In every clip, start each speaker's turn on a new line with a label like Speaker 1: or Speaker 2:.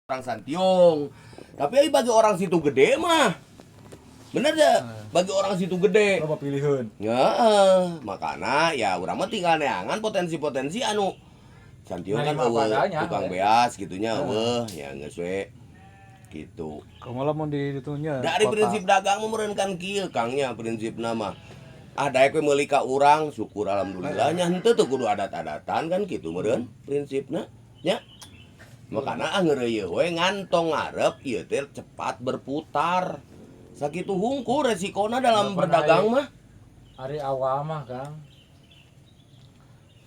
Speaker 1: orang Santiung. Tapi bagi orang situ gede mah, bener dah. Bagi orang situ gede.
Speaker 2: Apa pilihan?
Speaker 1: Ya, makanya ya urang mah tinggal neangan potensi-potensi anu. Santiung kan
Speaker 2: Nerima apa adanya,
Speaker 1: tukang
Speaker 2: ya.
Speaker 1: beas gitunya, ya geus we gitu.
Speaker 3: Kalau malah mau ditunya
Speaker 1: Dari prinsip dagang memerankan kieu Kangnya prinsipna mah. Ah daek we meuli ka urang, syukur alhamdulillahnya henteu teu kudu adat-adatan kan kitu meureun prinsipna nya. Makana ngeureuyeun we ngantong ngarep ieu teh cepat berputar. Sakitu hungkul resikona dalam berdagang mah.
Speaker 2: Hari awal mah Kang.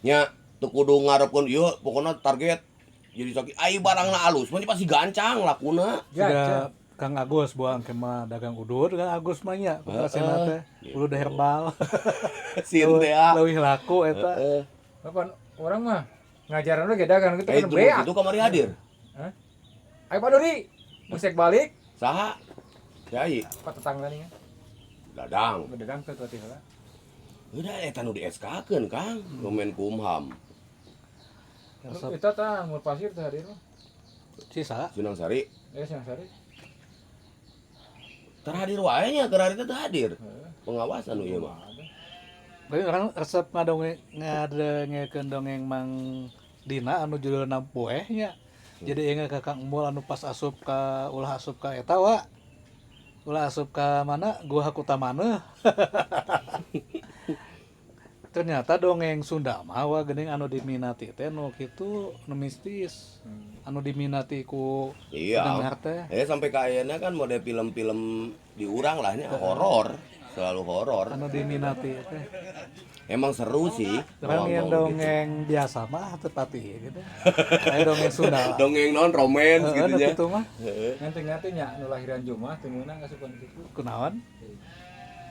Speaker 1: Nya teu kudu ngarepkeun ieu pokona target jadi sakit ai barangna alus mah pasti gancang lakuna.
Speaker 3: Juga Kang Agus buang kemah dagang udur Kang Agus mah nya kasena teh udah herbal.
Speaker 1: Sin teh ah.
Speaker 3: Leuwih laku eta.
Speaker 2: Apa orang mah ngajaran ge dagang gitu kan
Speaker 1: Terus
Speaker 2: beak.
Speaker 1: itu kamari hadir.
Speaker 2: Hah? Ayo Pak Dodi, musik balik.
Speaker 1: Saha? Yai,
Speaker 2: Apa tetangga nih?
Speaker 1: Dadang.
Speaker 2: Dagang ke tuh heula.
Speaker 1: Udah eta nu di SK-keun Kang, Kemenkumham.
Speaker 2: Eta tah Mul Pasir teh hadir mah.
Speaker 3: Sisa
Speaker 1: Sunang Sari.
Speaker 2: Sinang Sari.
Speaker 1: Terhadir wae nya, keur harita teu hadir. Pengawasan nu ieu mah.
Speaker 3: tapi orang resep ngadengekeun dongeng Mang Dina anu judulna Poeh nya. Jadi ingat ka Kang Mul anu pas asup ka ulah asup ka eta wa. Ulah asup ka mana? Gua Hakutamana. Ternyata dongeng Sunda mah wa geuning anu diminati teh nu kitu nu mistis. Anu diminati ku
Speaker 1: Iya.
Speaker 3: pendengar teh.
Speaker 1: Sampai ka ayeuna kan model film-film diurang lah nya horor, selalu horor.
Speaker 3: Anu diminati teh.
Speaker 1: Emang seru sih.
Speaker 3: Orang yang dongeng biasa mah tepati gitu. Kayak dongeng Sunda.
Speaker 1: Dongeng non romance gitu nya.
Speaker 3: Gitu mah.
Speaker 2: Nganti-nganti nya nu lahiran Jumat teu meunang asupan kitu.
Speaker 3: Kunaon?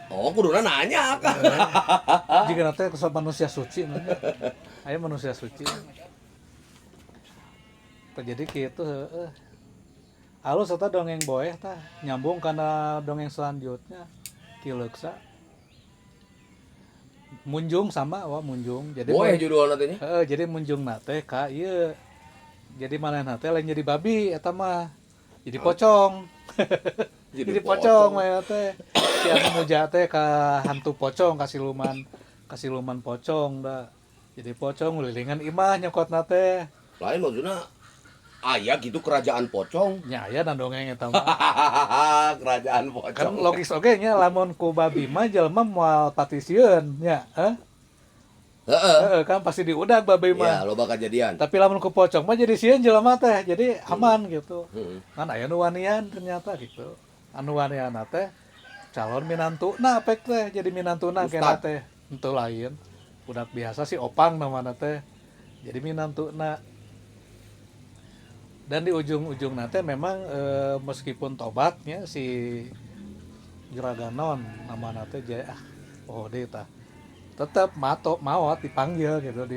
Speaker 1: Oh, kuduna nanya Kang.
Speaker 3: Jika nanti kesal manusia suci nanya. Ayo manusia suci. Jadi gitu heeh. Alus eta dongeng boeh tah nyambung karena dongeng selanjutnya Kileuksa. Munjung sama wah munjung. Jadi
Speaker 1: Boeh judulna teh nya.
Speaker 3: jadi munjung nate ka ieu. Jadi manehna teh lain jadi babi eta mah. Jadi pocong. Jadi pocong mah teh. Si anu muja teh ka hantu pocong kasiluman pocong da. Jadi pocong ngelilingan imah nyokotna teh.
Speaker 1: Lain maksudna aya gitu kerajaan pocong.
Speaker 3: Nya aya dan dongeng eta mah.
Speaker 1: Kerajaan pocong.
Speaker 3: Kan logis oge nya lamun ku babi mah jelema moal patisieun nya,
Speaker 1: Heeh.
Speaker 3: kan pasti diudag babi
Speaker 1: Ya,
Speaker 3: mah.
Speaker 1: loba kejadian.
Speaker 3: Tapi lamun ku pocong mah jadi sieun jelema teh, jadi aman gitu.
Speaker 1: Heeh.
Speaker 3: Kan aya nu wanian ternyata gitu. Anu wanianna teh calon minantuna pek teh jadi minantuna kena
Speaker 1: Ustad.
Speaker 3: teh. Henteu lain. Budak biasa sih opang namana teh. Jadi minantuna. Dan di ujung-ujung nanti memang meskipun tobatnya si Juraganon nama nanti Jaya Deta tetap maot dipanggil gitu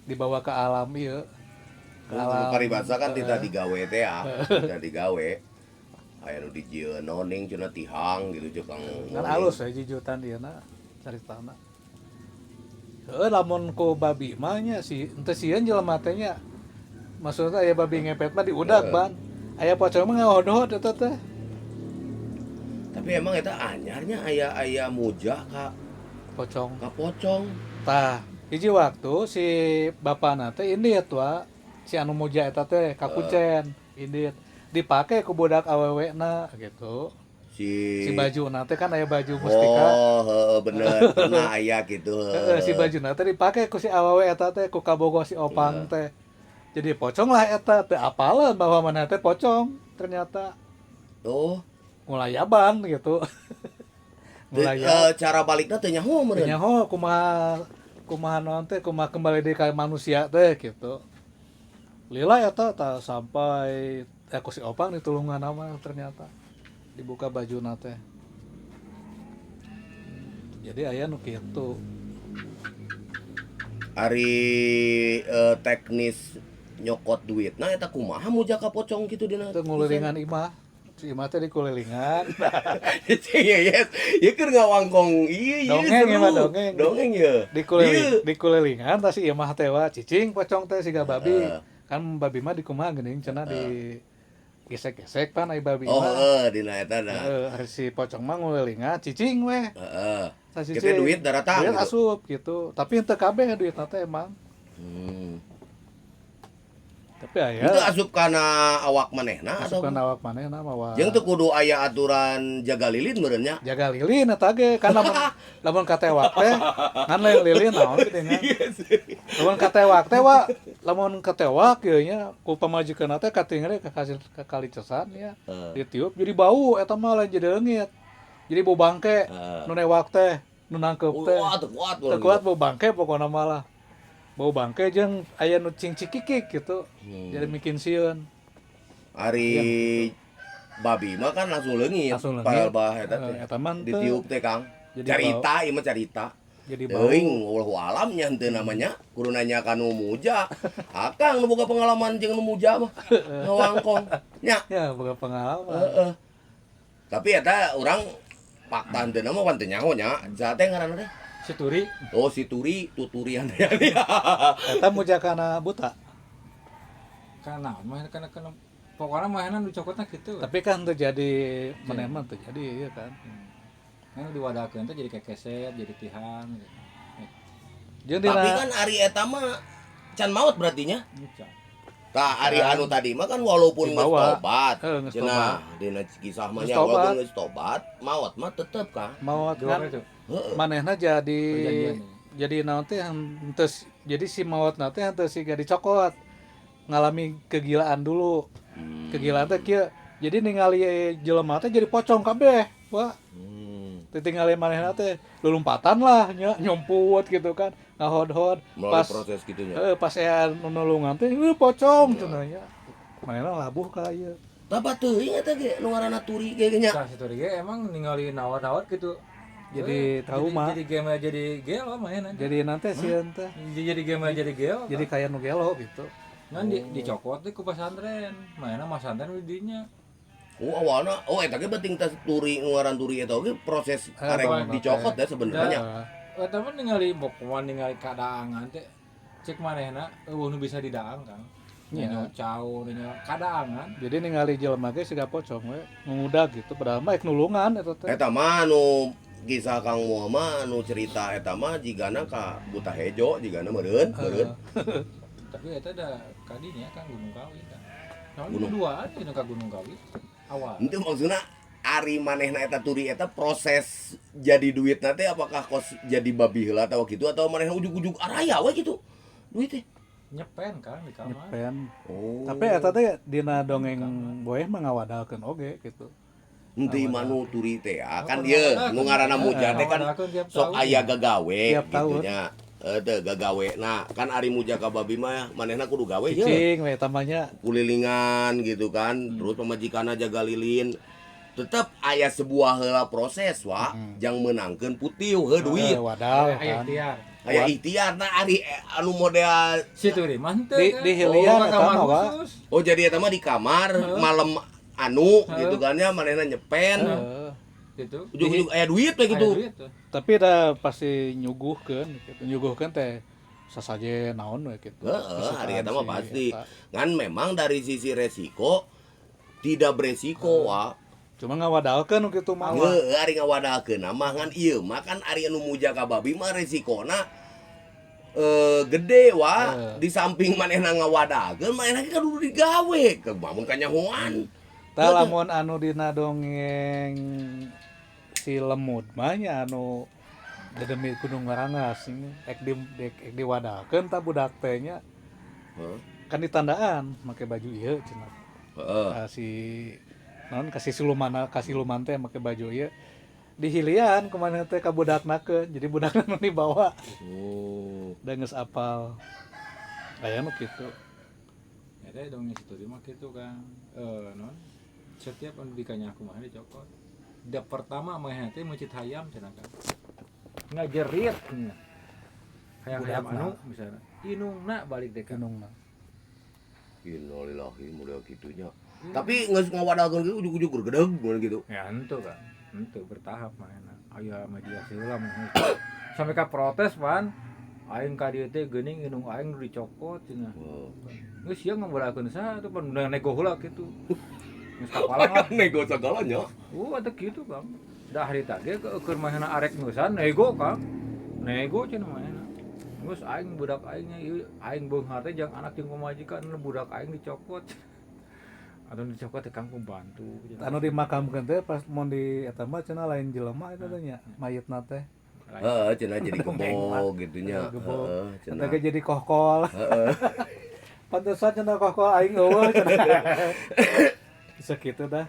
Speaker 3: dibawa ke alam ieu ke alam
Speaker 1: Paribasa kan tidak digawe teh ah. Tidak digawe. Aya nu dijieun noning cenah tihang gitu jeung Kang.
Speaker 3: kan halus ya jijutan dieuna caritana. Lamun ku babi mah nya si henteu sieun jelema teh nya. Maksudnya aya babi ngepet mah diudag ban. Aya pocong mah ngahodot eta teh.
Speaker 1: Tapi emang eta anyarnya aya muja ka
Speaker 3: Pocong.
Speaker 1: pocong.
Speaker 3: Tah, hiji waktu si bapana teh indit wa si anu muja eta teh kakuncen indit dipake ku budak awewena gitu. Si baju teh kan aya baju mustika.
Speaker 1: Oh, heeh bener. Pernah aya gitu.
Speaker 3: Si baju teh dipake ku si awewe eta teh ku kabogo si opang teh. Jadi pocong lah eta teh apaleun bahwa mana teh pocong ternyata
Speaker 1: Oh,
Speaker 3: ngulayaban gitu.
Speaker 1: cara balikna teh nyaho meureun.
Speaker 3: Nyaho kumaha naon teh kumaha kembali deui ka manusia teh gitu. Lila eta tah sampai ku si opang ditulungan mah ternyata dibuka bajuna teh. Jadi aya nu kitu.
Speaker 1: Ari teknis nyokot duit. Nah eta kumaha muja ka pocong kitu dina.
Speaker 3: Teu ngulilingan imah. Si imah teh dikulilingan.
Speaker 1: Yes. Ieu keur ngawangkong ieu
Speaker 3: Dongeng
Speaker 1: seru.
Speaker 3: ya mah dongeng.
Speaker 1: Dongeng ya.
Speaker 3: Dikulilingan tah si imah teh wa cicing pocong teh siga babi. kan babi mah di kumaha geuning cenah di gesek-gesek pan ai babi
Speaker 1: Oh,
Speaker 3: mah.
Speaker 1: dina eta na.
Speaker 3: Hari si pocong mah ngulilingan cicing we.
Speaker 1: Heeh.
Speaker 3: Sa cicing.
Speaker 1: Kita duit daratang
Speaker 3: Duit
Speaker 1: gitu.
Speaker 3: asup gitu. Tapi henteu kabeh duitna teh emang. Tapi aya
Speaker 1: Itu asup kana awak manehna atau
Speaker 3: asupan awak manehna mawa.
Speaker 1: jeung teu kudu aya aturan jaga lilin meureun nya.
Speaker 3: Jaga lilin eta ge kan lamun katewak teh ngan lain lilin naon geuning. Lamun katewak teh wa lamun katewak ieu nya ku pamajikeunna teh katinggal ka kalicesan ya. Ditiup jadi bau eta mah lain jadi leungit. Jadi bau bangke nu newak teh nu nangkep teh.
Speaker 1: Wah, teu kuat.
Speaker 3: Teu kuat bau bangke pokona malah. Bau bangke jeung aya nu cing-cikikik gitu. Jadi bikin sieun.
Speaker 1: Ari babi mah kan langsung leungit.
Speaker 3: Langsung leungit.
Speaker 1: Padahal bah eta teh.
Speaker 3: Eta mah teu.
Speaker 1: Ditiup teh Kang.
Speaker 3: Jadi
Speaker 1: Carita ieu mah carita.
Speaker 3: Jadi bau.
Speaker 1: Teuing wallahu alam nya henteu namanya. Kudu nanya ka nu muja. Akang nu boga pengalaman jeung nu muja mah. Ngawangkong. Nya.
Speaker 3: Ya, boga pengalaman.
Speaker 1: Heeh. Tapi eta urang fakta henteu mah wan teu nyaho nya. Sa teh ngaranna teh?
Speaker 2: Situri.
Speaker 1: Oh, si Turi, tuturian ya.
Speaker 3: Eta mujakana buta.
Speaker 2: Karena mah kana pokoknya mainan nu cokotna kitu.
Speaker 3: Tapi kan terjadi meneman terjadi ya kan.
Speaker 2: Kan diwadahkeun teh jadi kekeset, jadi tihan gitu.
Speaker 3: Jeung
Speaker 1: Tapi
Speaker 3: dina
Speaker 1: kan ari eta mah can maot berarti nya.
Speaker 2: Gitu.
Speaker 1: Tah ari anu tadi mah kan walaupun geus
Speaker 3: Dibawa.
Speaker 1: tobat.
Speaker 3: Geus
Speaker 1: Cenah dina kisah mah
Speaker 3: Geus
Speaker 1: nya
Speaker 3: tobat.
Speaker 1: walaupun geus tobat, maot mah tetep Kang.
Speaker 3: maot
Speaker 2: Dua
Speaker 3: kan
Speaker 2: itu.
Speaker 1: Heeh.
Speaker 3: manehna jadi
Speaker 2: Perjanjian.
Speaker 3: jadi naon teh henteu jadi si maotna teh henteu siga dicokot. Ngalami kegilaan dulu. Kegilaan teh kieu. Jadi ningali jelema teh jadi pocong kabeh. Wah, ditinggali manehna teh lulumpatan lah nya nyomput gitu kan. Ngahod-hod
Speaker 1: Melalui
Speaker 3: pas
Speaker 1: proses gitunya.
Speaker 3: pas aya nulungan teh pocong cenah nya. Manehna labuh ka ieu.
Speaker 1: Tapa teuing eta ge nu ngaranna Turi ge nya.
Speaker 2: Tah situri ge emang ningali nawat-nawat gitu.
Speaker 3: Jadi tahu mah.
Speaker 2: Jadi game jadi gelo mainan.
Speaker 3: Jadi nanti sieun teh
Speaker 2: Jadi game jadi gelo.
Speaker 3: jadi kayak nu gelo gitu.
Speaker 2: Kan dicokot teh ku pesantren. Mainan mah pesantren di dinya.
Speaker 1: Oh awalna eta ge penting tas Turi nu ngaran Turi eta oge proses arek
Speaker 2: baik,
Speaker 1: dicokot ya sebenarnya.
Speaker 2: Eta mah ningali bokoan ningali kadaangan teh cek manehna nu bisa didaang Kang.
Speaker 3: Nya.
Speaker 2: Nya caur nya kadaangan.
Speaker 3: Jadi ningali jelema ge siga pocong we ngudag gitu padahal mah ek nulungan eta teh.
Speaker 1: Eta mah nu kisah Kang Muhammad nu cerita eta mah jigana ka Buta Hejo jigana meureun.
Speaker 2: Tapi eta da kadinya kan Gunung Kawi kan. Nah,
Speaker 1: Gunung.
Speaker 2: duaan dina ka Gunung Kawi. Awal.
Speaker 1: Itu maksudnya ari manehna eta Turi eta proses jadi duit teh apakah kos jadi babi heula atau gitu atau manehna ujug-ujug araya we gitu duit teh.
Speaker 2: Nyepen kan di kamar.
Speaker 3: Nyepen.
Speaker 1: Oh.
Speaker 3: Tapi eta teh dina dongeng boeh mah ngawadalkeun oge gitu.
Speaker 1: Henteu manu Turi teh kan ieu nu ngaranna Muja teh kan sok aya gagawe
Speaker 3: Tiap tahun.
Speaker 1: gitu nya. Teu gagawe. Nah, kan ari Muja ka babi mah manehna kudu gawe ye.
Speaker 3: Cicing we tamanya
Speaker 1: Kulilingan gitu kan. Terus pamajikanna jaga lilin. Tetep aya sebuah heula proses wa jang meunangkeun putiu heuh duit.
Speaker 3: wadal
Speaker 2: Aya
Speaker 3: kan.
Speaker 2: ikhtiar.
Speaker 1: Aya ikhtiar nah ari anu model
Speaker 2: Situri mah teu.
Speaker 3: Di hilian eta mah wa.
Speaker 1: oh jadi eta mah di kamar malam gitu kan ya manehna nyepen
Speaker 3: Heeh.
Speaker 2: Gitu.
Speaker 1: ujug-ujug aya duit we gitu.
Speaker 2: Aya duit tuh.
Speaker 3: Tapi da pasti nyuguhkeun gitu. Nyuguhkeun teh sasaje naon we gitu.
Speaker 1: Heeh, hari eta mah
Speaker 3: Si
Speaker 1: pasti.
Speaker 3: eta.
Speaker 1: Kan memang dari sisi resiko tidak beresiko wa.
Speaker 3: Cuma ngawadalkeun kitu mah.
Speaker 1: Heeh, ari ngawadalkeun mah kan ieu mah kan ari anu muja ka babi mah resikona gede wa. Di samping manehna ngawadalkeun manehna kan kudu digawe ke mamun kanyahoan.
Speaker 3: Tah lamun anu dina dongeng si lemud mah nya anu dedemi Gunung Warangas ek diwadahkeun tah budak teh nya
Speaker 1: Heeh.
Speaker 3: kan ditandaan make baju ieu cenah.
Speaker 1: Heeh.
Speaker 3: Kasih siluman teh make baju ieu dihilian kemana teh ka budaknakeun jadi budakna nu dibawa
Speaker 1: Oh.
Speaker 3: da geus apal aya nu kitu.
Speaker 2: Eta dong situri mah kitu kan. Non setiap anu dikanya aku mah dicokot. Da pertama mah teh mencit hayam cenah kan. Ngajerit nya. Hayam anu misalnya inungna balik deh kan.
Speaker 3: Gunungna.
Speaker 1: Innalillahi mulia kitunya. Tapi geus ngawadalkeun gitu ujug-ujug gergedeg mun gitu.
Speaker 2: Ya ente kan. Ente bertahap mainan. Aya media heula mah. Sampai ka protes pan. aing ka dieu teh geuning indung aing nu dicokot cenah.
Speaker 1: Oh.
Speaker 2: Geus sia ngambarakeun saha atuh pan nego heula kitu. Geus kapalang lah.
Speaker 1: Nego sagalanya.
Speaker 2: Atuh kitu Kang. Da hari tadi keur mahena arek neusan nego Kang. Nego cenah mahena. Geus aing budak aingnya ieu aing beunghar teh jeung anak jeung pamajikan budak aing dicokot. Atau dicokot teh Kang pembantu.
Speaker 3: Anu dimakamkeun teh pas mun di eta mah cenah lain jelema eta teh nya mayitna teh.
Speaker 1: Heeh, cenah jadi gembok gitu nya.
Speaker 3: Gembok.
Speaker 1: Heeh, cenah.
Speaker 3: Eta ge jadi kohkol.
Speaker 1: Heeh.
Speaker 3: Pantesan cenah kohkol aing eueuh cenah. Bisa kitu dah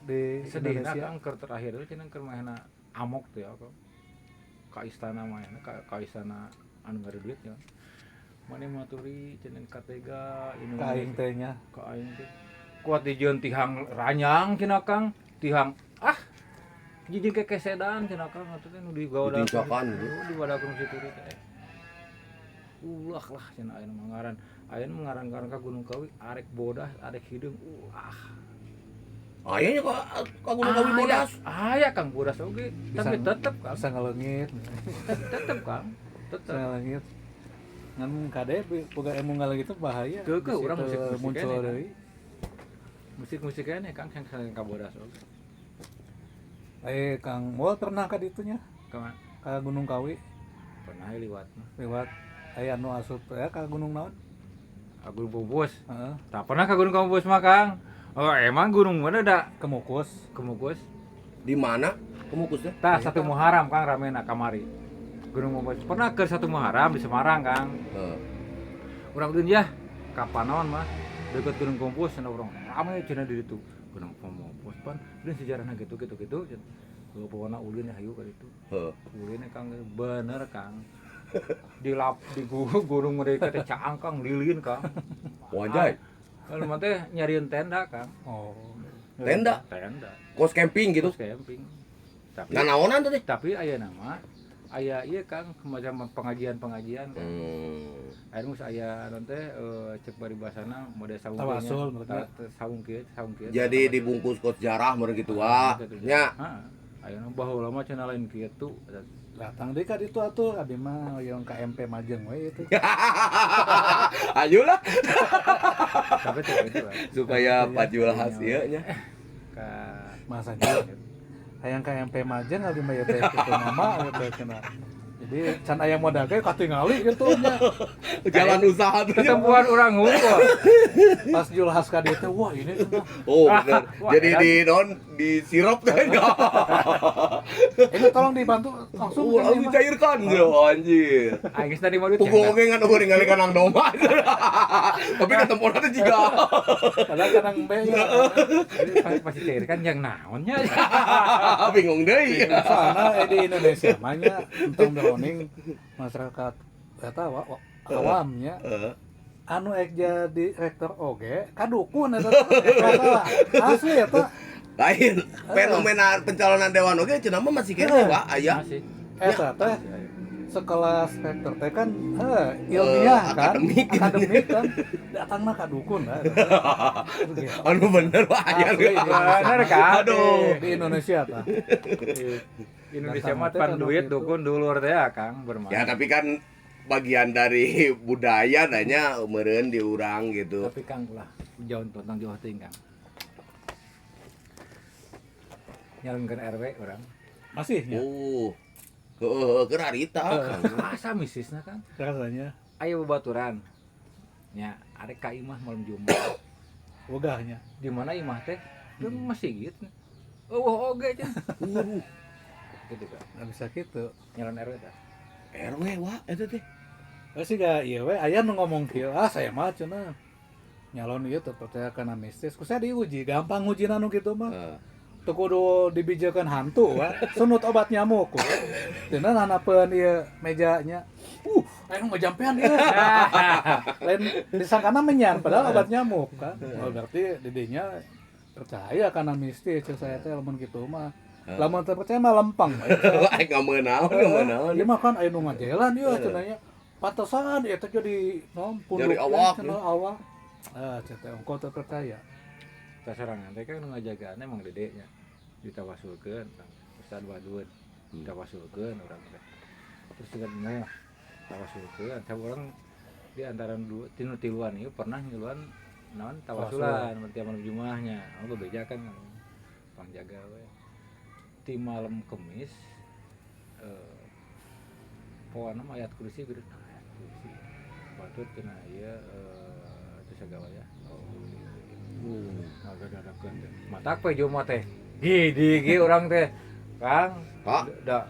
Speaker 3: di
Speaker 2: sedihna
Speaker 3: Indonesia.
Speaker 2: Kang keur terakhir teh cenah keur mahena amok teh ya Kang. Ka istana mahena ka istana anu ngari duit ya. Mane maturi cenah katega
Speaker 3: Ka aing teh nya.
Speaker 2: ka aing teh. Kuat dijieun tihang ranyang cenah Kang. Tihang jijing kekesedan cenah Kang atuh teh nu digawa
Speaker 1: Ditincakan gitu.
Speaker 2: di wadakeun si turi teh. Ulah lah cenah aya mangaran. Aya mengaran-ngaran ka Gunung Kawi arek bodas, arek hideung.
Speaker 1: Aya nya ka Gunung Kawi bodas.
Speaker 2: Aya Kang bodas oge, tapi tetep Kang.
Speaker 3: Bisa ngaleungit.
Speaker 2: Tetep Kang.
Speaker 3: Bisa
Speaker 2: Tetep.
Speaker 3: ngaleungit. Ngan kade boga emu ngaleungit teh bahaya.
Speaker 2: Keukeut urang
Speaker 3: Bisi teu
Speaker 2: musik-musik
Speaker 3: muncul
Speaker 2: keneh,
Speaker 3: deui.
Speaker 2: Musik-musik keneh Kang yang ka bodas oge.
Speaker 3: Kang Mol pernah ka ditu nya?
Speaker 2: Kang
Speaker 3: Ka Gunung Kawi
Speaker 2: pernah liwat mah.
Speaker 3: lewat aya anu asup ya ka gunung naon?
Speaker 2: Gunung Pupus.
Speaker 3: Heeh,
Speaker 2: Tak pernah ke Gunung Pupus mah Kang. Oh emang gunung mana da
Speaker 3: Kemukus.
Speaker 2: Kemukus.
Speaker 1: Di mana? Kemukus teh?
Speaker 2: Tah satu Muharram Kang ramena kamari. Gunung Pupus. Pernah ke satu Muharram di Semarang Kang.
Speaker 1: Heeh.
Speaker 2: Urang deun ya kapan naon mah deket Gunung Pupus cenah urang rame cenah di ditu. Gunung Pupus pan deun sejarahna gitu. Heuh pokona ulin hayu ka ditu.
Speaker 1: Heeh.
Speaker 2: Ulin Kang bener Kang. Di gunung mereka teh caang Kang lilin Kang.
Speaker 1: Wanjay.
Speaker 2: Lalu mah teh nyarieun tenda Kang.
Speaker 3: Oh.
Speaker 1: Tenda?
Speaker 2: Tenda.
Speaker 1: Kos camping gitu.
Speaker 2: Terus camping. Tapi
Speaker 1: Nah, naonan tuh teh?
Speaker 2: aya nama aya ieu Kang macam pengajian Kang. Aya geus aya naon teh cek bari basana mode saung
Speaker 3: Tawasul, berarti.
Speaker 2: saung kieu.
Speaker 1: Jadi dibungkus kos jarah meureun kitu wa. Nya.
Speaker 2: Heeh. Aya baheula mah cenah lain kitu.
Speaker 3: Datang deui ka ditu atuh abi mah hoyong ka MP Majeng we itu.
Speaker 1: Ayolah
Speaker 2: Tapi teh gitu lah.
Speaker 1: supaya Pak Julhas ieu nya.
Speaker 2: Ka
Speaker 3: Masanya hayang ka MP Majeng abi mah ya teh kitu mama gitu cenah. Jadi can aya modal ge katingali gitu nya.
Speaker 1: Jalan usaha tuh.
Speaker 2: ketemuan urang hungkul.
Speaker 3: Pas Julhas ka ditu wah ini cenah.
Speaker 1: Oh, bener.
Speaker 2: Wah,
Speaker 1: Jadi
Speaker 2: edan.
Speaker 1: di non di sirup teh enggak.
Speaker 3: Ini tolong dibantu langsung
Speaker 1: Oh, langsung
Speaker 3: ini mah.
Speaker 1: dicairkan yo anjir.
Speaker 2: Aing geus tadi mah duit.
Speaker 1: Pugu oge ngan eueuh ningali kanang domba. Tapi ketempuan teh jiga.
Speaker 3: Padahal kadang be nya.
Speaker 2: Pasti cair kan yang naonnya.
Speaker 1: Bingung deui.
Speaker 3: Soalna di Indonesia mah nya tentang droning masyarakat eta awamnya
Speaker 1: Heeh.
Speaker 3: anu ek jadi rektor oge kadukun eta teh. Asli eta
Speaker 1: Lain fenomena pencalonan dewan oge cenah mah masih kene wa aya.
Speaker 2: Masih.
Speaker 3: eta teh sekelas rektor teh kan ilmiah kan akademik kan datangna kadukun lah.
Speaker 1: Anu bener wa aya.
Speaker 3: Asli,
Speaker 2: Bener kan?
Speaker 1: Aduh.
Speaker 3: Di Indonesia tah.
Speaker 2: Indonesia mah pan duit dukun dulur teh ya Kang bermain.
Speaker 1: Ya tapi kan bagian dari budaya nanya meureun diurang gitu.
Speaker 2: Tapi Kang ulah jauh tentang jauh teuing Kang. Nyalengkeun RW urang.
Speaker 3: Masih nya
Speaker 1: Heeh, keur harita.
Speaker 2: Asa misisna Kang.
Speaker 3: rasanya
Speaker 2: Aya babaturan. Nya arek ka imah malam Jumat.
Speaker 3: wogahnya.
Speaker 2: Di mana imah teh? Ke masjid. Oh oge cenah. Gitu Kang.
Speaker 3: Nggak bisa gitu.
Speaker 2: Nyalan RW teh.
Speaker 1: RW wa eta teh.
Speaker 3: Sih gak iya we aya nu ngomong kieu saya mah cenah nyalon ieu teu percaya kana mistis ku saya diuji gampang nguji anu kitu mah teu kudu dibijekeun hantu wa sunut obat nyamuk ku cenah hanapeun ieu mejanya aya nu ngajampean ieu lain disangkana menyan padahal obat nyamuk kan oh, berarti di dinya percaya kana mistis cek saya teh lamun kitu mah lamun teu percaya mah lempeng
Speaker 1: Aing ngeumeunnaon.
Speaker 3: ieu mah kan aya nu ngajelan ieu cenah nya pantesan eta jadi punduk
Speaker 1: Dari awak,
Speaker 3: cenah awak cenah engko teu percaya
Speaker 2: Sasarangan teh kan nu ngajagaan emang dedenya ditawasulkeun Ustaz Wadud ditawasulkeun urang teh terus dengan tawasulkeun teh urang di antara tinu tiluan ieu pernah ngiluan naon tawasulan tiap malam Jumatnya. Bebeja kan pangjaga we. Di malam Kemis poana mah ayat kursi geudeun ayat kursi. Batur cenah ieu teu sagala ya. Agak-agakkeun teh. Matak we Jumat teh. Gidi urang teh. Kang, da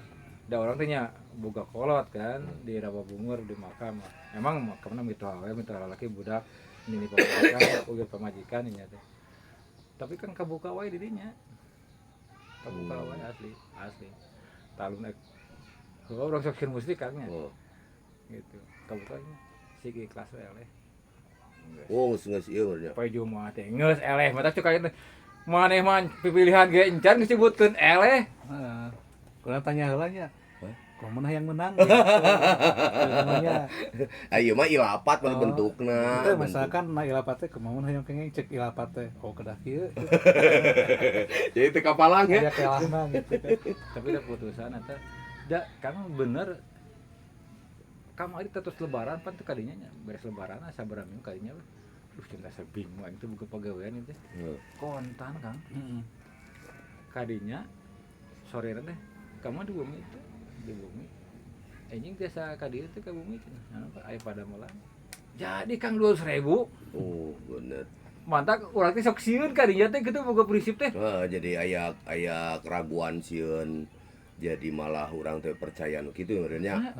Speaker 2: urang teh nya boga kolot kan di Rawa Bungur di makam. Emang makamna mitra lalaki budak ini pamajikan, uga pamajikan nya teh. Tapi kan kabuka wae di dinya. Kabuka wae asli. Talun urang sok sieun musrik Kang nya. Gitu. Kabuka sih ikhlas we eleh.
Speaker 1: Geus ieu nya.
Speaker 2: Poe Jumat teh geus eleh mata cuk aya maneh mah pilihan ge encan geus disebutkeun eleh.
Speaker 3: Heeh. Kurang tanya heula nya. Kumaha yang menang? Namanya.
Speaker 1: Ayo mah ilapat pada bentukna.
Speaker 3: Itu misalkan na ilapat teh kumaha yang kenging cek ilapat teh. Oh kedah kieu.
Speaker 1: Jadi teu kapalang ya.
Speaker 3: Aya kelahna gitu kan.
Speaker 2: Tapi da putusan eta da Kang bener kamu ari terus lebaran pan teu kadinya nya beres lebaran sabaraha minggu kadinya we. Cinta sebingung itu buka pagawean itu. Kontan Kang.
Speaker 3: Heeh.
Speaker 2: Kadinya sore teh kamu di bumi itu di bumi. Anjing biasa kadieu teh ka bumi cenah. Aya pada malam. Jadi Kang 200.000.
Speaker 1: Oh, bener.
Speaker 2: Mantap urang teh sok sieun kadinya teh kitu boga prinsip teh.
Speaker 1: Jadi aya keraguan sieun. Jadi malah urang teh percaya nu kitu meureun nya.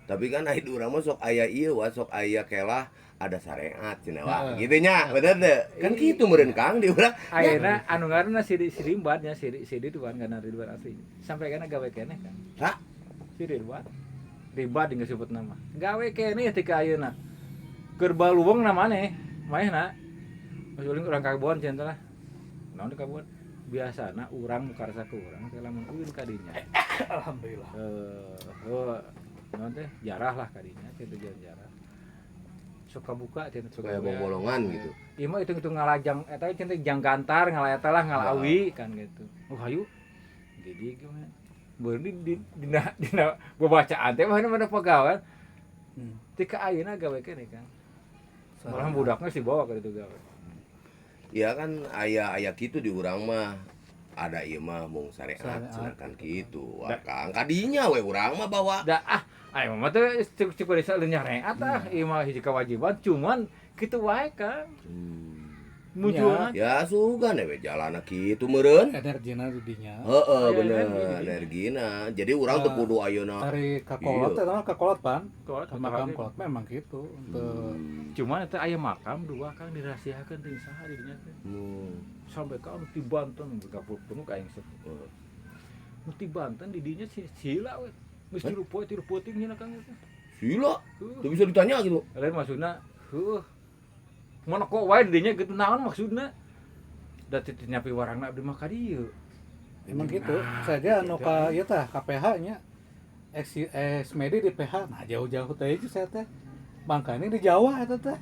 Speaker 1: Tapi kan aya urang mah sok aya ieu wa sok aya kelah ada syariat cenah wa kitu nya bener teh. Kan kitu meureun Kang di urang.
Speaker 2: Ayeuna anu ngaranna Ridwan nya Ridwan kana Ridwan asli. Sampai kana gawe keneh kan.
Speaker 1: Hah?
Speaker 2: Ridwan. Ribad geus disebut nama. Gawe keneh teh ka ayeuna. Keur baluweung na maneh, maehna. Uling urang kabon cenah lah. Naon di kabon? Biasana urang karsa ke urang teh lamun ulin ka dinya.
Speaker 3: Alhamdulillah.
Speaker 2: Naon teh jarah lah ka dinya, teh jarah. Suka buka cenah suka
Speaker 1: Kayak bolongan gitu.
Speaker 2: Ieu mah itu ngalajang eta cenah jang gantar ngala eta lah ngalawi kan gitu. Oh hayu. Jadi gimana? Beun dina babacaan teh mah mana pagawean. Tika ayeuna gawe keneh kan. Malah budakna si bawa ka ditu gawe.
Speaker 1: Ya kan aya kitu di urang mah ada ieu mah mung syariat cenah kitu. Wah Kang kadinya we urang mah bawa.
Speaker 2: Da aya mah teh cukup desa leunyah reat ieu mah hiji kewajiban cuman kitu wae Kang. Mujuan.
Speaker 1: Ya sugan we jalana kitu meureun.
Speaker 3: Energina di dinya.
Speaker 1: Heeh bener energina. Jadi urang teu kudu ayeuna.
Speaker 3: Dari kakolot teh mah kakolot pan.
Speaker 2: Kolot
Speaker 3: Makam kolot memang gitu untuk
Speaker 2: cuman eta aya makam dua Kang dirahasiakeun teh saha di dinya teh. Sampai ka di Banten gapur penuh ka aing sepuh. Di Banten di dinya sila we. Geus tilu peuting nya Kang teh.
Speaker 1: Sila. Teu bisa ditanya gitu.
Speaker 2: Lain maksudna heuh. Mana kok wae di dinya gitu naon maksudna? Da teu nyapi warangna abdi mah ka dieu.
Speaker 3: emang gitu. Saja anu ka ieu tah KPH nya. Medi di PH. Nah jauh-jauh teh itu saya teh. Makanya di Jawa eta teh.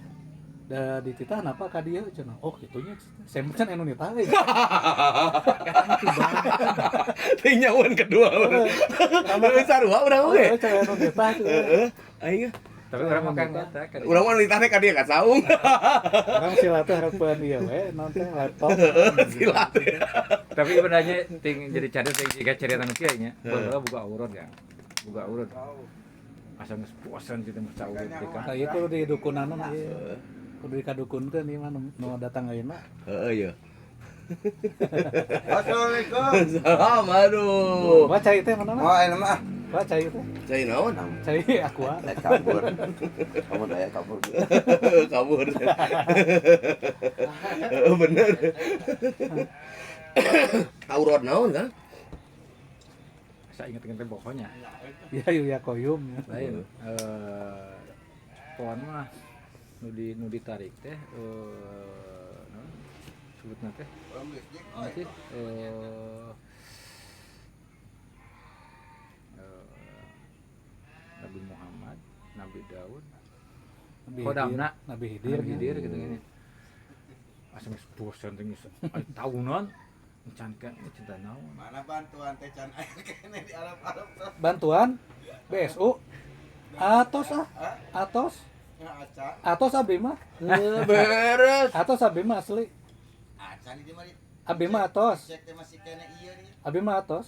Speaker 3: Da di titah napa ka dieu cenah. Oh kitunya. Saya can anu nitah we.
Speaker 1: Teh nyawan kedua. Tapi sarua urang oge.
Speaker 3: Cara anu nitah cenah.
Speaker 1: Aing
Speaker 2: Tapi urang makan eta ka dieu.
Speaker 1: urang mah nitah teh ka dieu ka saung.
Speaker 3: Orang sila teh harapan ieu we nonton laptop.
Speaker 1: Sila.
Speaker 2: Tapi sebenarnya ting jadi cadel teh jika cerita nu kieu nya. Baheula buka aurat ya. Buka aurat. Asa geus puasan kita mah caurat teh kan.
Speaker 3: Ieu kudu di dukunanan ieu. Kudu dikadukunkeun ieu mah nu datang ayeuna.
Speaker 1: Heeh ya.
Speaker 4: Assalamualaikum.
Speaker 1: Salam aduh.
Speaker 3: Baca ieu teh mana mah?
Speaker 4: Oh, ini mah.
Speaker 3: Baca ieu teh.
Speaker 1: Cai naon?
Speaker 3: Cai aqua.
Speaker 4: Kabur. Kamu daya kabur.
Speaker 1: Kabur. Bener. Aurat naon kan?
Speaker 2: Saya ingat-ingat pokoknya.
Speaker 3: Ya koyum.
Speaker 2: Lain pohon mah nu ditarik teh naon sebutna teh masih Nabi Muhammad, Nabi Daud, Kodamna,
Speaker 3: Nabi Hidir
Speaker 2: gitu gini. Asa geus bosan teh geus tahunan encan kan cinta naon.
Speaker 4: Mana bantuan teh can aya kene di Arab-Arab.
Speaker 3: Bantuan BSU Atos Atos abdi mah.
Speaker 1: Beres.
Speaker 3: Atos abdi mah asli. Abdi mah atos. Abdi mah atos.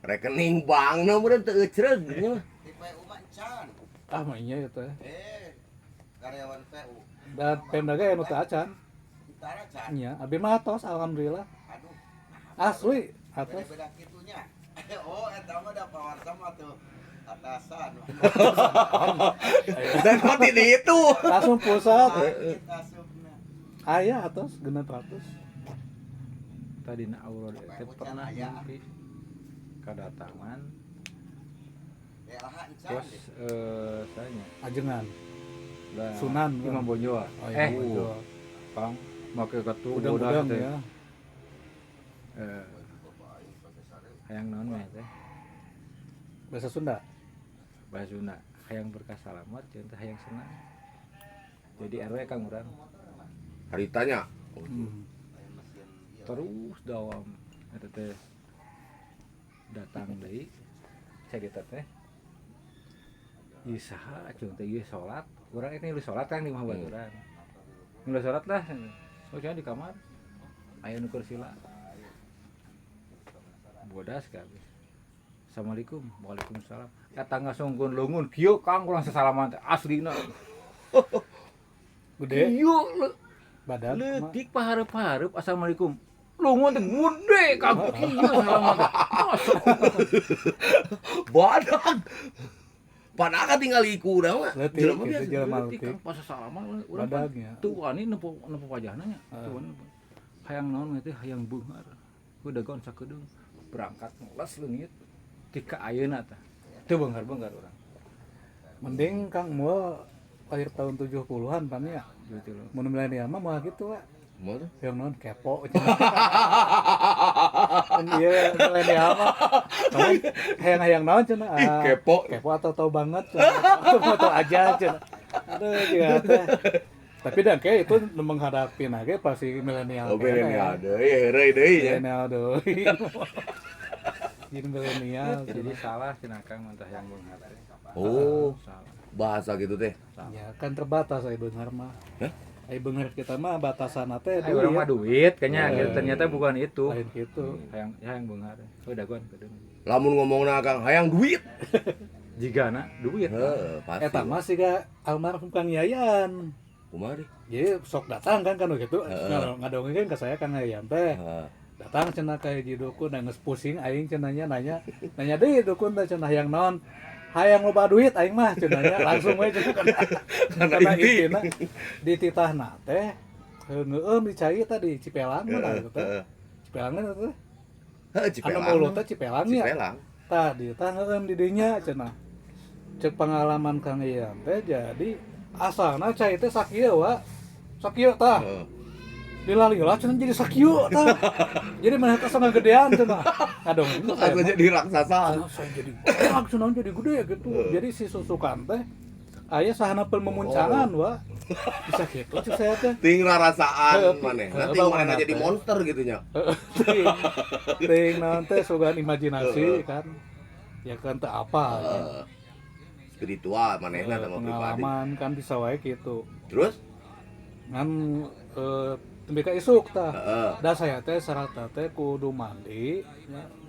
Speaker 1: Rekening bankna meureun teu ecreug nya.
Speaker 3: Ah mah iya eta.
Speaker 4: Karyawan PU.
Speaker 3: Dan Pemda ge anu teu acan. Nya, abdi mah atos alhamdulillah.
Speaker 4: Aduh,
Speaker 3: Asli atos.
Speaker 4: beda kitunya. Oh, eta mah da pawarsa mah tuh atasan.
Speaker 1: Dan kok di itu.
Speaker 3: Langsung pusat.
Speaker 4: Asupna.
Speaker 3: Aya atos genep 100.
Speaker 2: Tadi na aurora teh pernah mimpi kedatangan bos saya
Speaker 3: Ajengan.
Speaker 2: lah
Speaker 3: Sunan,
Speaker 2: Imam Bonjoa.
Speaker 3: Oh, iya, Bonjoa.
Speaker 2: Kang make ketu
Speaker 3: Udang-udang
Speaker 2: teh.
Speaker 3: ya.
Speaker 2: Hayang naon mah teh?
Speaker 3: Bahasa Sunda.
Speaker 2: Bahasa Sunda. Hayang berkah salamet jeung teh hayang senang. Jadi RW Kang urang
Speaker 1: Haritanya.
Speaker 2: terus dawam eta teh datang deui cerita teh ieu saha cung teh ieu salat urang ini lu salat kan di mah urang lu salat lah soalnya di kamar aya nu keur sila bodas ka abis Assalamualaikum Waalaikumsalam eta ngasungkeun leungeun kieu Kang ulang sasalaman teh aslina
Speaker 3: Gede.
Speaker 2: kieu
Speaker 3: Badan.
Speaker 2: leutik pahareup-hareup Assalamualaikum lungun teh gede kagok kieu salaman teh
Speaker 1: Badak. Padahal kan tinggal iku urang mah.
Speaker 3: Leutik,
Speaker 1: Jelema
Speaker 3: gitu,
Speaker 1: biasa.
Speaker 3: jelema
Speaker 2: leutik
Speaker 3: leutik.
Speaker 2: kan pas salaman urang
Speaker 3: Badagnya.
Speaker 2: tuh ani nempo wajahna nya tuh ani hayang naon teh hayang beungar udah gaun sakedeung berangkat les leungit tika ayeuna teh teu beungar-beungar urang
Speaker 3: Mending Kang Mul lahir tahun 70-an pan ya.
Speaker 2: gitu loh
Speaker 3: Mun milenial mah moal gitu we.
Speaker 1: Mau tuh?
Speaker 3: Yang non kepo. Kan iya milenial mah. Hayang-hayang naon cenah.
Speaker 1: Ih, kepo.
Speaker 3: Kepo atau tahu banget. Atau tahu aja cenah. Aduh juga teh. Tapi dan kayak itu menghadapi nage pasti milenial.
Speaker 1: Oh, milenial deui, heureuy deui nya.
Speaker 3: Milenial deui. Jadi milenial.
Speaker 2: jadi salah cenah Kang mentah hayang beungar teh
Speaker 1: Oh,
Speaker 2: salah
Speaker 1: bahasa gitu teh.
Speaker 3: Ya kan terbatas ai beungar mah.
Speaker 1: Hah?
Speaker 3: Ai beungar kita mah batasan teh
Speaker 2: Ayo orang mah duit kayaknya gitu, ternyata bukan itu
Speaker 3: Lain gitu.
Speaker 2: hayang beungar udah gaun kedeung
Speaker 1: Lamun ngomongna Kang hayang duit.
Speaker 2: jigana duit
Speaker 1: Heeh, pasti.
Speaker 3: Eta mah siga almarhum Kang Yayan.
Speaker 1: Kumaha deui?
Speaker 3: Jadi sok datang kan gitu.
Speaker 1: Heeh.
Speaker 3: Ngadongkeun ka saya Kang Yayan teh.
Speaker 1: Heeh.
Speaker 3: Datang cenah ka hiji dukun geus pusing aing cenahnya nanya deui dukun teh cenah hayang naon. Hayang loba duit aing mah cenahnya langsung we cenah
Speaker 1: Karena
Speaker 3: karena
Speaker 1: inti.
Speaker 3: intina di titahna teh ngeueum dicai tadi Cipelang mah gitu teh. Cipelang teh
Speaker 1: Heeh,
Speaker 3: anu
Speaker 1: Cipelang.
Speaker 3: mulut teh Cipelang ya.
Speaker 1: Cipelang.
Speaker 3: Tadi tah ngeueum di dinya cenah. Cek pengalaman Kang Yayan teh jadi asalna cai teh sakieu wa. Sakieu tah.
Speaker 1: Heeh.
Speaker 3: Lila-lila cenah jadi sakieu tah. Jadi mana teh sangat gedean cenah. Ngadong itu
Speaker 1: Aku jadi raksasa.
Speaker 3: saya jadi banyak cenah jadi gede gitu. Jadi si susukan teh aya sahana pel memuncangan wa. Bisa gitu cek saya teh.
Speaker 1: Ting rarasaan
Speaker 3: Heeh,
Speaker 1: manehna,
Speaker 3: heeh,
Speaker 1: ting
Speaker 3: bawa
Speaker 1: manehna
Speaker 3: nate.
Speaker 1: jadi monster gitu nya.
Speaker 3: Ting naon teh sugan imajinasi kan. Ya kan teu apa ya.
Speaker 1: Heeh. Spiritual manehna sama pribadi.
Speaker 3: Pengalaman kan bisa wae gitu.
Speaker 1: Terus?
Speaker 3: Ngan tembe ka isuk tah.
Speaker 1: Heeh.
Speaker 3: Da saya teh syaratna teh kudu mandi,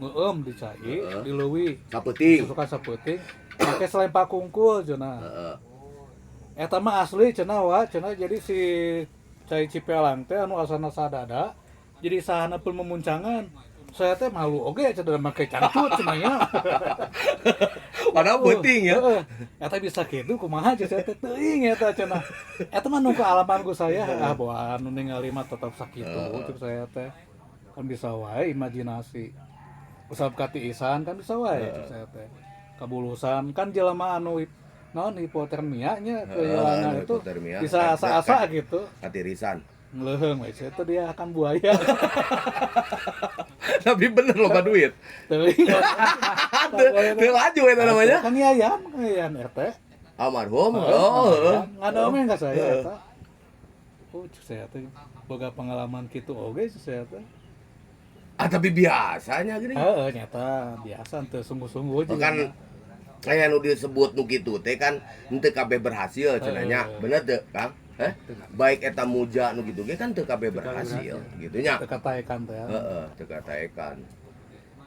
Speaker 3: ngeueum dicai, dileuwih.
Speaker 1: Sapeuting.
Speaker 3: Suka sapeuting, make selempang kungkul cenah.
Speaker 1: Heeh.
Speaker 3: Eta mah asli cenah wa, cenah jadi si cai Cipelang teh anu asalna sadada, jadi sahana pel memuncangan. Saya teh malu oge cenah make cangcut cenah nya.
Speaker 1: Padahal penting ya.
Speaker 3: Heeh. Eta bisa kitu kumaha cek saya teh teuing eta cenah. Eta mah nu kealaman ku saya, bawa anu ningali mah tetep sakitu cek saya teh. Kan bisa wae imajinasi. Usap katiisan kan bisa wae cek saya teh. Kabulusan kan jelema anu naon hipotermia nya kehilangan itu
Speaker 1: hipotermia.
Speaker 3: bisa asa-asa gitu.
Speaker 1: Katirisan.
Speaker 3: Ngeuleung we itu dia akan buaya.
Speaker 1: Tapi bener loba duit.
Speaker 3: Teuing.
Speaker 1: Teu laju eta namanya.
Speaker 3: Kan Yayan RT.
Speaker 1: Almarhum. Oh, heeh.
Speaker 3: Ngadomen ka saya eta. Oh, cek saya teh boga pengalaman kitu oge cek saya teh.
Speaker 1: Ah, tapi biasanya gini.
Speaker 3: Heeh, nyata biasa teu sungguh-sungguh
Speaker 1: Oh, kan Aya nu disebut nu kitu teh kan henteu kabeh berhasil cenanya. Bener teu, Kang? Baik eta muja nu kitu ge kan teu kabeh berhasil gitu nya.
Speaker 3: Teu kataekan teh.
Speaker 1: Heeh, teu kataekan.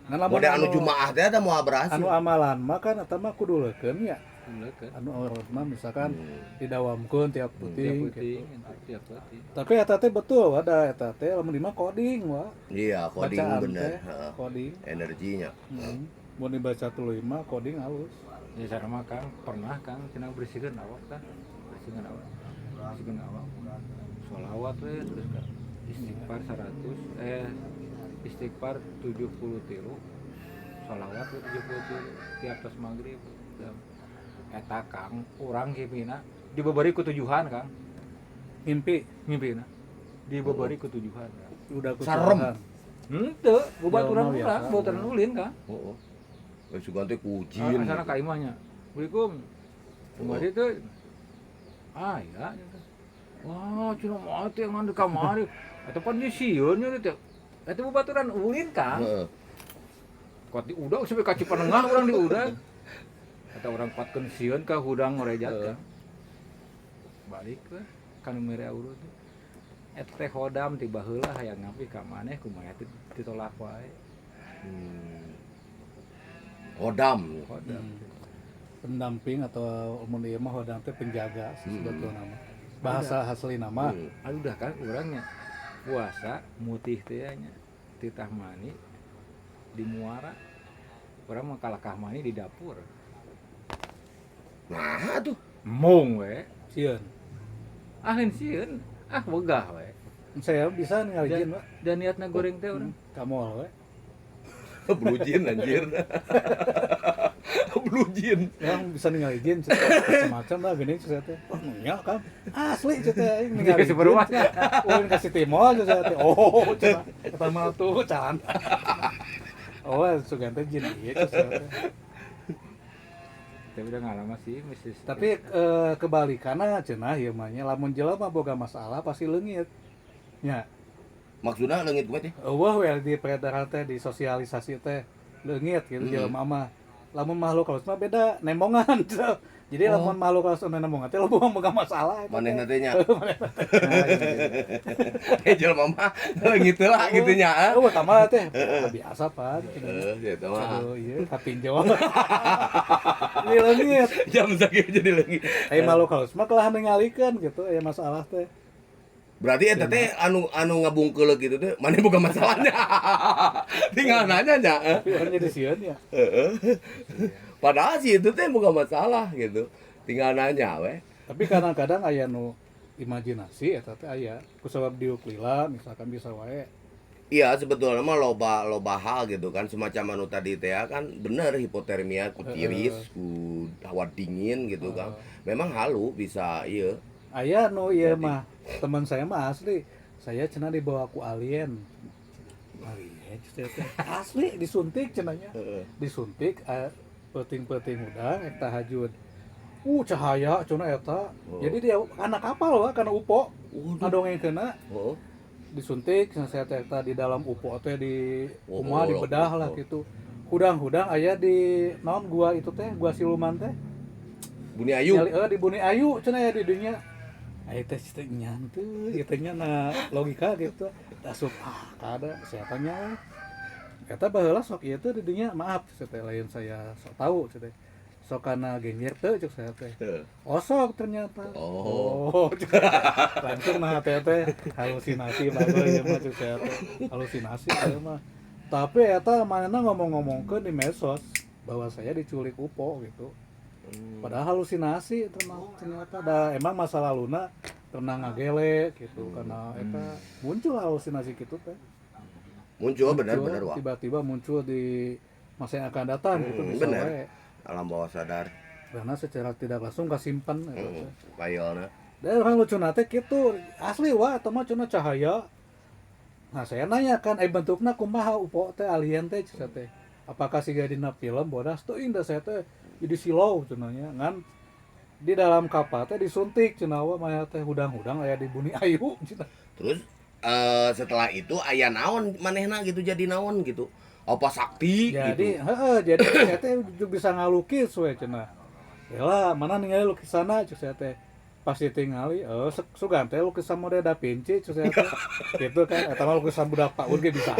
Speaker 3: Ngan lamun
Speaker 1: Mode anu jumaah teh ada moal berhasil.
Speaker 3: anu amalan mah kan eta mah kudu leukeun ya.
Speaker 2: Leukeun.
Speaker 3: Anu urut mah misalkan didawamkeun tiap puting
Speaker 2: Puting,
Speaker 3: gitu.
Speaker 2: tiap puting.
Speaker 3: Tapi eta teh betul ada eta teh lamun di mah coding wa.
Speaker 1: Iya, coding
Speaker 3: Bacaan
Speaker 1: bener.
Speaker 3: teh,
Speaker 1: Heeh.
Speaker 3: coding.
Speaker 1: Energinya.
Speaker 3: Mun dibaca tuluy mah coding halus.
Speaker 2: Ya cara mah Kang pernah Kang cenah bersihkeun awak tah. Bersihkeun awak. Bersihkeun awak. Sholawat we terus Kang. Istighfar 100 istighfar 73. Sholawat we 73 tiap tos magrib. Eta Kang urang gimina dibabari ku tujuan Kang. Mimpina dibabari ku tujuan Kang.
Speaker 3: Udah
Speaker 1: Sarem.
Speaker 3: kusahan.
Speaker 2: Henteu, bobaturan
Speaker 3: Ya,
Speaker 2: urang,
Speaker 3: biasa.
Speaker 2: bobaturan ulin Kang.
Speaker 1: Heeh. Wes sugan teh kujin.
Speaker 2: Asana ka imahnya. Assalamualaikum. Kemarin itu ya. Wah, cina mati yang ngandek kamari. Eta pan di sieun nya teh. Eta bobaturan ulin Kang.
Speaker 1: Heeh.
Speaker 2: Kuat di udang sampai kaci panengah urang di udang. Eta urang kuatkeun sieun ka hudang ngorejat Kang. Balik we kana mere urut. Eta teh hodam tiba heula hayang ngapi ka maneh kumaha ditolak wae.
Speaker 1: Hodam.
Speaker 2: Hodam.
Speaker 3: Pendamping atau mun ieu mah hodang teh penjaga sebetulna mah. Bahasa asli nama.
Speaker 2: Aduh dah kan urangnya puasa mutih teh nya titah mani di muara. Urang mah kalakah mani di dapur.
Speaker 1: Nah, tuh.
Speaker 2: Mung we.
Speaker 3: Sieun.
Speaker 2: Ahin sieun. Wegah we.
Speaker 3: Saya bisa ngalijin, Pak.
Speaker 2: Dan niatna goreng teh urang.
Speaker 3: Kamol we.
Speaker 1: Blujin anjir. Blujin.
Speaker 3: Yang bisa ngalijin semacam lah gini saya teh. Oh, nya kan. Asli saya teh ngalijin.
Speaker 2: Dikasih berwahnya.
Speaker 3: Ulin kasih timol saya teh. Oh, cenah. Eta mah tuh can. Oh, sugan teh jin ieu saya teh.
Speaker 2: Tapi udah ngalaman sih mistis.
Speaker 3: Tapi kebalikanna cenah ieu mah nya lamun jelema boga masalah pasti leungit. Nya.
Speaker 1: Maksudna leungit kumaha teh?
Speaker 3: Wah, we di peredaran teh di sosialisasi teh leungit gitu jelema mah. Lamun makhluk halus mah beda nembongan. Jadi lamun makhluk halus anu nembongan teh lamun boga masalah eta.
Speaker 1: Manehna teh nya.
Speaker 3: Nah,
Speaker 1: Jelema mah leungit lah gitu nya.
Speaker 3: oh, tambah teh biasa Pak.
Speaker 1: Eta mah.
Speaker 3: Aduh, ieu katinjau. Ini leungit.
Speaker 1: Jam sakieu jadi leungit.
Speaker 3: Makhluk halus mah kelah ningalikeun gitu aya masalah teh.
Speaker 1: Berarti eta teh anu ngabungkeul gitu teh maneh boga masalahnya. Tinggal nanya nya.
Speaker 3: Tapi hanya di sieun ya.
Speaker 1: Padahal sih itu teh boga masalah gitu. Tinggal nanya we.
Speaker 3: Tapi kadang-kadang aya nu imajinasi eta teh aya kusabab diuk lila misalkan bisa wae.
Speaker 1: Iya sebetulnya mah loba hal gitu kan semacam anu tadi teh kan bener hipotermia ku tiris ku hawa dingin gitu kan. Memang halu bisa ieu.
Speaker 3: Aya nu ieu mah teman saya mah asli. Saya cenah dibawa ku alien. Alien teh asli disuntik cenahnya. Disuntik peuting-peuting udang ek tahajud. Cahaya cenah eta. Jadi dia anak kapal wah kana UPO. Ngadongengkeunna.
Speaker 1: Heeh.
Speaker 3: Disuntik saya teh eta di dalam UPO teh di kumaha dibedah lah gitu. Hudang-hudang aya di naon gua itu teh, gua siluman teh.
Speaker 1: Buni Ayu.
Speaker 3: Di Buni Ayu cenah ya di dunia. Aya teh nyanteu, ieu teh nya na logika gitu. Asup kada setannya. Eta baheula sok ieu teh di dunia maaf saya teh lain saya sok tahu saya teh. Sok kana gengger teh cuk saya teh. Osok ternyata.
Speaker 1: Oh.
Speaker 3: Langsung nah teh halusinasi bagus ya mah cuk saya teh. Halusinasi saya mah. Tapi eta manehna ngomong-ngomongkeun di medsos bahwa saya diculik UPO gitu. Padahal halusinasi ternyata da emang masa laluna pernah ngagele gitu karena eta muncul halusinasi gitu teh.
Speaker 1: Muncul bener wah.
Speaker 3: Tiba-tiba muncul di masa yang akan datang gitu bisa
Speaker 1: bener.
Speaker 3: wae.
Speaker 1: Alam bawah sadar.
Speaker 3: Karena secara tidak langsung kasimpan
Speaker 1: Payolna.
Speaker 3: dan orang lucu nate gitu asli wah atau mah cuna cahaya. Nah saya nanya kan bentuknya kumaha UPO teh alien teh cina teh apakah siga dina film bodas tuh indah saya teh jadi silau cenanya kan di dalam kapal teh disuntik cenah wa mah teh hudang-hudang aya di Buni Ayu cenah.
Speaker 1: Terus setelah itu aya naon manehna gitu jadi naon gitu. apa sakti
Speaker 3: Jadi,
Speaker 1: gitu.
Speaker 3: jadi saya teh bisa ngalukis we cenah. Yalah, mana ningali lukisanna cek saya teh. Pas ditingali, sugan teh lukisan model Da Vinci cek saya teh. Gitu kan, eta mah lukisan budak PAUD ge bisa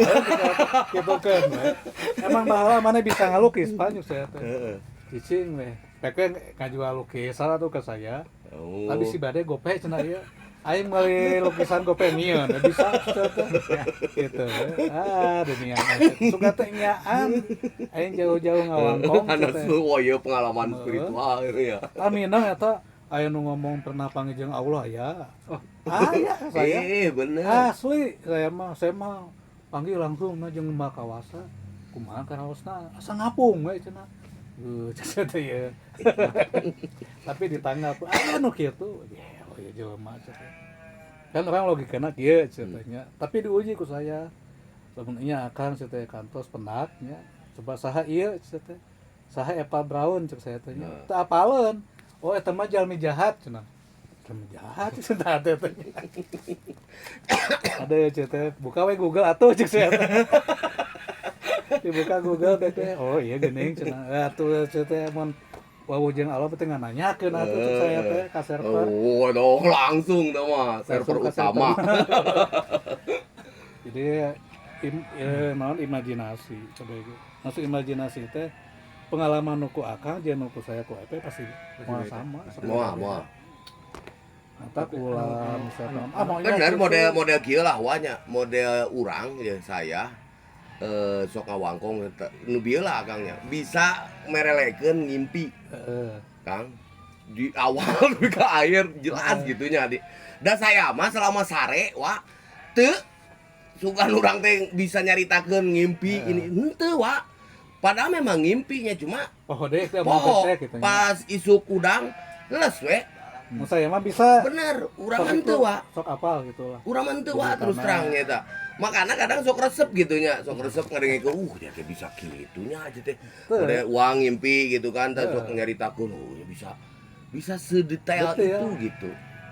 Speaker 3: gitu kan. We. Emang baheula mana bisa ngalukis Pak cek saya teh.
Speaker 1: Heeh.
Speaker 3: Cicing we. Peke ngajual lukisan atuh ke saya.
Speaker 1: Oh.
Speaker 3: Tapi si bade gope cenah ieu. Aing meuli lukisan gope nyieun, bisa cenah teh. Gitu. Dunia suka teh nyaan. Aing jauh-jauh ngawangkong
Speaker 1: Anak
Speaker 3: teh.
Speaker 1: lu ya pengalaman spiritual itu ya.
Speaker 3: Minang eta aya nu ngomong pernah panggil Allah ya. Ya saya.
Speaker 1: Bener.
Speaker 3: Asli saya mah panggil langsung na jeung Mbak Kawasa. Kumaha karaosna? Asa ngapung we cenah. Cenah teh ya. Tapi ditanggap anu kitu. Ya jelema cenah. Kan orang logikana kieu ceritanya. Tapi diuji ku saya. Lamun nya akang cenah kantos penat nya. Coba saha ieu cenah. Saha Eva Braun cek saya teh nya. Teu apaleun. Oh eta mah jalmi jahat cenah. Jalmi jahat cenah teh. Ada cenah buka we Google atuh cek saya teh. Dibuka Google teh. Oh iya geuning cenah. Atuh cenah mun wawuh jeung Allah teh ngananyakeun atuh cek saya teh ka server.
Speaker 1: Oh, dong langsung tuh mah server
Speaker 3: Langsung ke
Speaker 1: utama.
Speaker 3: Jadi naon imajinasi coba itu. Masuk imajinasi teh pengalaman nuku akang jeung nuku saya ku EP pasti moal sama.
Speaker 1: Moal.
Speaker 3: Mata ulah misalkan
Speaker 1: Bener model kieu lah wanya, model urang ya saya sok ngawangkong nu bieu lah Kangnya. Bisa merelekeun ngimpi. Kang di awal lebih ke air jelas gitunya di. Dan saya mah selama sare wa teu sugan urang teh bisa nyaritakeun ngimpi ini henteu wa. Padahal memang ngimpinya cuma
Speaker 3: deh teh
Speaker 1: poho
Speaker 3: teh gitu.
Speaker 1: pas isuk udang leus we.
Speaker 3: Saya mah bisa
Speaker 1: Bener, urang henteu wa.
Speaker 3: sok apal gitu lah.
Speaker 1: Urang henteu wa terus terang eta. Makanya kadang sok resep gitunya, sok resep ngadengekeun dia teh bisa kitunya aja teh. Udah uang ngimpi gitu kan, teh sok nyaritakeun ya bisa sedetail
Speaker 3: Betul,
Speaker 1: itu
Speaker 3: ya.
Speaker 1: gitu.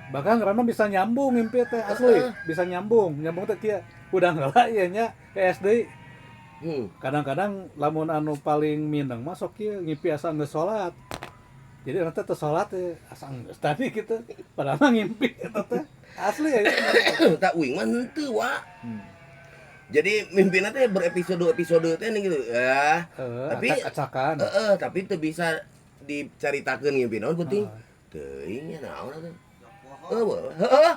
Speaker 3: Bahkan karena bisa nyambung mimpi teh asli, bisa nyambung teh kieu. Udah heula ieu nya SD. Kadang-kadang lamun anu paling mindeng mah sok kieu ngimpi asa geus salat. Jadi nanti teh salat teh asa geus tadi gitu. Padahal mah ngimpi eta teh. Asli ya.
Speaker 1: Tak uing mah henteu wa. Jadi mimpina teh berepisode-episode teh gitu. Ya. Tapi
Speaker 3: acak-acakan.
Speaker 1: Tapi teu bisa dicaritakeun ngimpi naon penting. Teuing nya naon atuh. Heeh.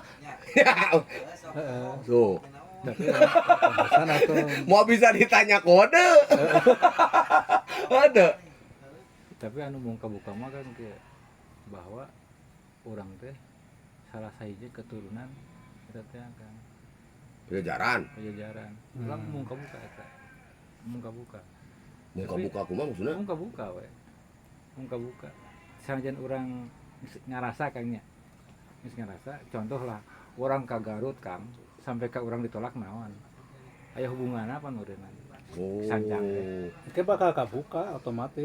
Speaker 1: Tuh.
Speaker 3: Pesan atau
Speaker 1: Mau bisa ditanya kode. Ada.
Speaker 2: Tapi anu muka-buka mah kan kayak bahwa orang teh salah sahiji keturunan eta teh kan
Speaker 1: Pajajaran.
Speaker 2: Ulang muka-buka eta. Muka-buka
Speaker 1: Kumaha maksudna?
Speaker 2: Muka-buka we. Muka-buka. Sanajan urang ngarasa kangnya. Geus ngarasa contoh lah orang ka Garut Kang sampai ka urang ditolak naon. Aya hubungan apa nureunna?
Speaker 1: Oh.
Speaker 2: Sanjang teh.
Speaker 3: Oke bakal kabuka otomatis.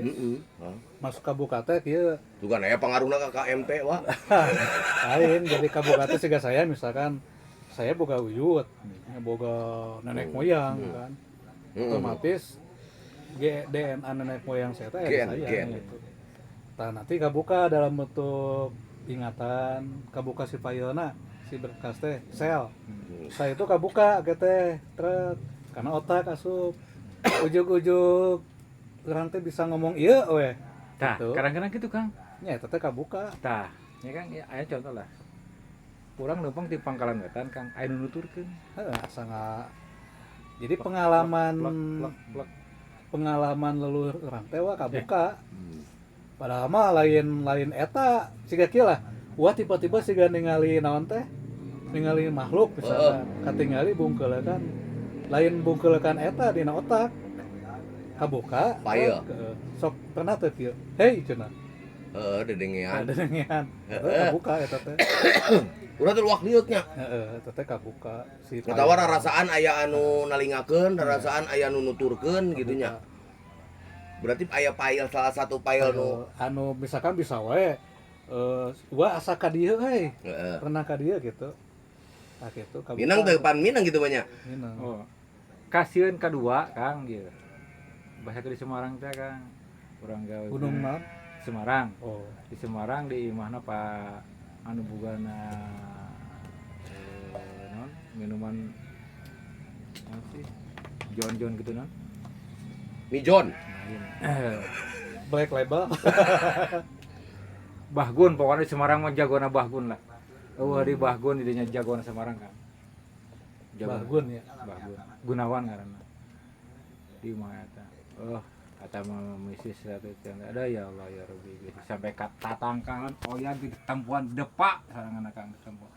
Speaker 3: Masuk kabuka teh kieu.
Speaker 1: Tugan aya pangaruhna ka KMT wa.
Speaker 3: Lain jadi kabuka teh siga saya misalkan saya boga uyut, boga nenek moyang kan. Otomatis DNA nenek moyang saya teh ada saya gitu. Tah nanti kabuka dalam bentuk ingatan, kabuka si fayelna, si berkas teh sel. Saya itu kabuka teh trek karena otak asup. Ujug-ujug urang teh bisa ngomong ieu we.
Speaker 2: Tah, kadang-kadang gitu Kang.
Speaker 3: Nya eta teh kabuka.
Speaker 2: Tah, ya Kang, ya aya contoh lah. Urang numpang di Pangkalan Wetan Kang, aya nu nuturkeun.
Speaker 3: Heeh, asa jadi pengalaman pengalaman leluhur urang teh wa kabuka. Padahal mah lain eta siga kieu lah. Wah tiba-tiba siga ningali naon teh? Ningali makhluk misalkan katingali bungkeulekan. Lain bungkeulekan eta dina otak. Kabuka.
Speaker 1: Payeul.
Speaker 3: Sok pernah teh kieu. Hei cenah.
Speaker 1: Dedengean.
Speaker 3: Dedengean. Kabuka eta teh.
Speaker 1: Urang teh luak liuk nya.
Speaker 3: Heeh, eta teh kabuka. Si
Speaker 1: Ngatawa rarasaan aya anu nalingakeun, rarasaan aya anu nuturkeun gitu nya. Berarti aya file salah satu file nu
Speaker 3: anu misalkan bisa we gua asa ka dieu heuy. Pernah ka dieu gitu. Tah kitu kabuka.
Speaker 1: Minang teh pan Minang gitu banyak.
Speaker 3: Minang.
Speaker 2: Oh. Kasieun kadua Kang gitu. bahasa di Semarang teh Kang urang gawe
Speaker 3: Gunung naon?
Speaker 2: Semarang.
Speaker 3: Oh,
Speaker 2: Di Semarang di imahna Pak anu bugana non minuman apa sih John gitu non.
Speaker 1: Mijon.
Speaker 2: Nah, ini.
Speaker 3: Black Label.
Speaker 2: Bahgun pokoknya di Semarang mah jagona Bahgun lah. Di Bahgun didinya jagona Semarang kan.
Speaker 3: Bahgun ya.
Speaker 2: Bahgun. Gunawan karena. Di mana eta. Kata mama misis satu yang ada ya Allah ya Rabbi sampai kata tangkangan oyan di tempuan depak sarangan kang tempuan